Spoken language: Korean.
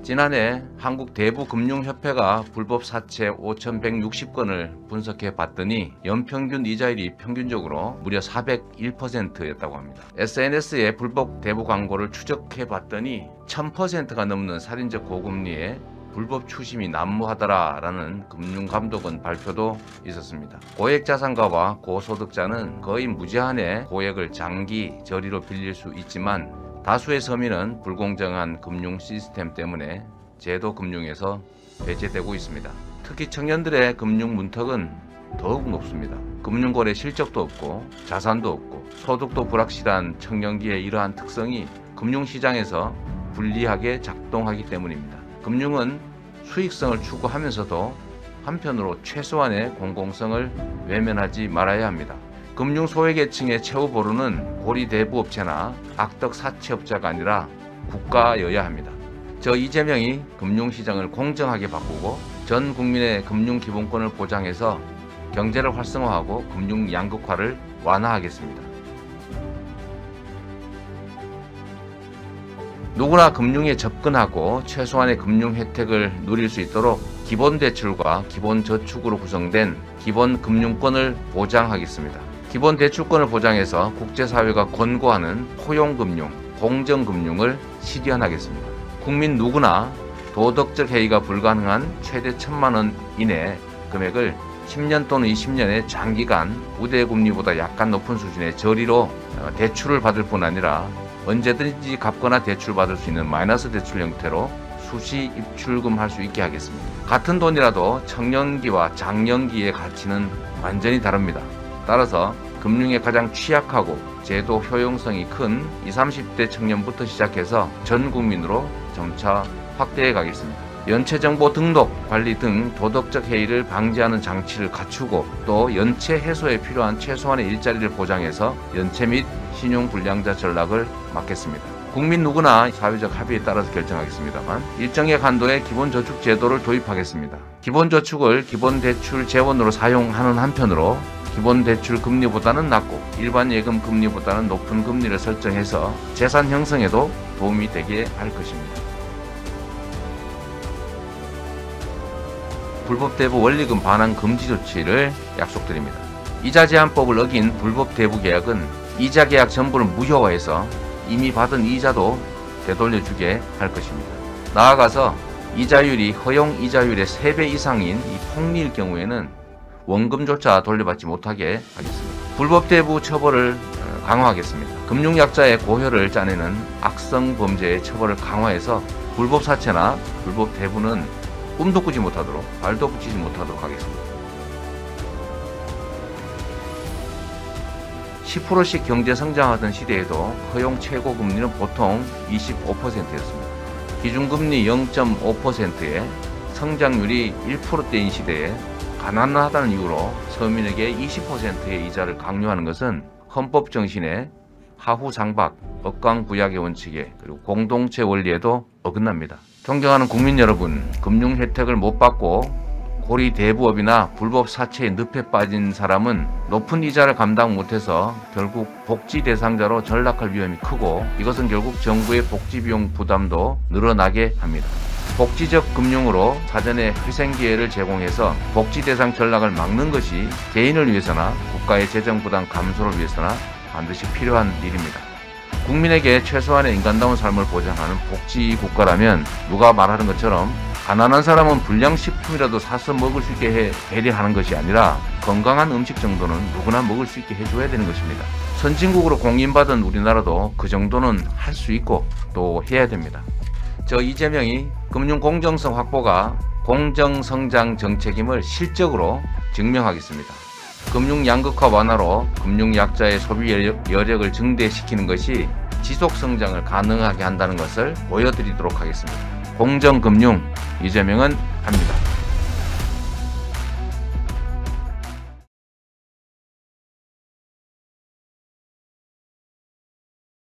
지난해 한국대부금융협회가 불법 사채 5,160건을 분석해 봤더니 연평균 이자율이 평균적으로 무려 401%였다고 합니다. SNS에 불법 대부 광고를 추적해 봤더니 1000%가 넘는 살인적 고금리에 불법 추심이 난무하더라라는 금융감독원 발표도 있었습니다. 고액자산가와 고소득자는 거의 무제한의 고액을 장기 저리로 빌릴 수 있지만 다수의 서민은 불공정한 금융 시스템 때문에 제도 금융에서 배제되고 있습니다. 특히 청년들의 금융 문턱은 더욱 높습니다. 금융거래 실적도 없고 자산도 없고 소득도 불확실한 청년기의 이러한 특성이 금융시장에서 불리하게 작동하기 때문입니다. 금융은 수익성을 추구하면서도 한편으로 최소한의 공공성을 외면하지 말아야 합니다. 금융 소외계층의 최후 보루는 고리대부업체나 악덕 사채업자가 아니라 국가여야 합니다. 저 이재명이 금융시장을 공정하게 바꾸고 전 국민의 금융기본권을 보장해서 경제를 활성화하고 금융 양극화를 완화하겠습니다. 누구나 금융에 접근하고 최소한의 금융 혜택을 누릴 수 있도록 기본대출과 기본저축으로 구성된 기본금융권을 보장하겠습니다. 기본대출권을 보장해서 국제사회가 권고하는 포용금융, 공정금융을 실현하겠습니다. 국민 누구나 도덕적 해이가 불가능한 최대 1,000만 원 이내 금액을 10년 또는 20년의 장기간 우대금리보다 약간 높은 수준의 저리로 대출을 받을 뿐 아니라 언제든지 갚거나 대출받을 수 있는 마이너스 대출 형태로 수시 입출금 할 수 있게 하겠습니다. 같은 돈이라도 청년기와 장년기의 가치는 완전히 다릅니다. 따라서 금융에 가장 취약하고 제도 효용성이 큰 20, 30대 청년부터 시작해서 전 국민으로 점차 확대해 가겠습니다. 연체정보 등록, 관리 등 도덕적 해이를 방지하는 장치를 갖추고 또 연체 해소에 필요한 최소한의 일자리를 보장해서 연체 및 신용불량자 전락을 막겠습니다. 국민 누구나 사회적 합의에 따라서 결정하겠습니다만 일정의 한도의 기본저축 제도를 도입하겠습니다. 기본저축을 기본대출 재원으로 사용하는 한편으로 기본대출 금리보다는 낮고 일반 예금 금리보다는 높은 금리를 설정해서 재산 형성에도 도움이 되게 할 것입니다. 불법 대부 원리금 반환 금지 조치를 약속드립니다. 이자 제한법을 어긴 불법 대부 계약은 이자 계약 전부를 무효화해서 이미 받은 이자도 되돌려주게 할 것입니다. 나아가서 이자율이 허용 이자율의 3배 이상인 이 폭리일 경우에는 원금조차 돌려받지 못하게 하겠습니다. 불법 대부 처벌을 강화하겠습니다. 금융약자의 고효를 짜내는 악성 범죄의 처벌을 강화해서 불법 사채나 불법 대부는 꿈도 꾸지 못하도록 발도 붙이지 못하도록 하겠습니다. 10%씩 경제 성장하던 시대에도 허용 최고 금리는 보통 25%였습니다. 기준금리 0.5%에 성장률이 1%대인 시대에 가난하다는 이유로 서민에게 20%의 이자를 강요하는 것은 헌법 정신의 하후상박, 억강부약의 원칙에 그리고 공동체 원리에도 어긋납니다. 존경하는 국민 여러분, 금융 혜택을 못 받고 고리대부업이나 불법 사채에 늪에 빠진 사람은 높은 이자를 감당 못해서 결국 복지 대상자로 전락할 위험이 크고 이것은 결국 정부의 복지비용 부담도 늘어나게 합니다. 복지적 금융으로 사전에 희생기회를 제공해서 복지 대상 전락을 막는 것이 개인을 위해서나 국가의 재정 부담 감소를 위해서나 반드시 필요한 일입니다. 국민에게 최소한의 인간다운 삶을 보장하는 복지 국가라면 누가 말하는 것처럼 가난한 사람은 불량식품이라도 사서 먹을 수 있게 해 배려하는 것이 아니라 건강한 음식 정도는 누구나 먹을 수 있게 해줘야 되는 것입니다. 선진국으로 공인받은 우리나라도 그 정도는 할 수 있고 또 해야 됩니다. 저 이재명이 금융 공정성 확보가 공정성장 정책임을 실적으로 증명하겠습니다. 금융 양극화 완화로 금융 약자의 소비 여력을 증대시키는 것이 지속 성장을 가능하게 한다는 것을 보여드리도록 하겠습니다. 공정금융 이재명은 합니다.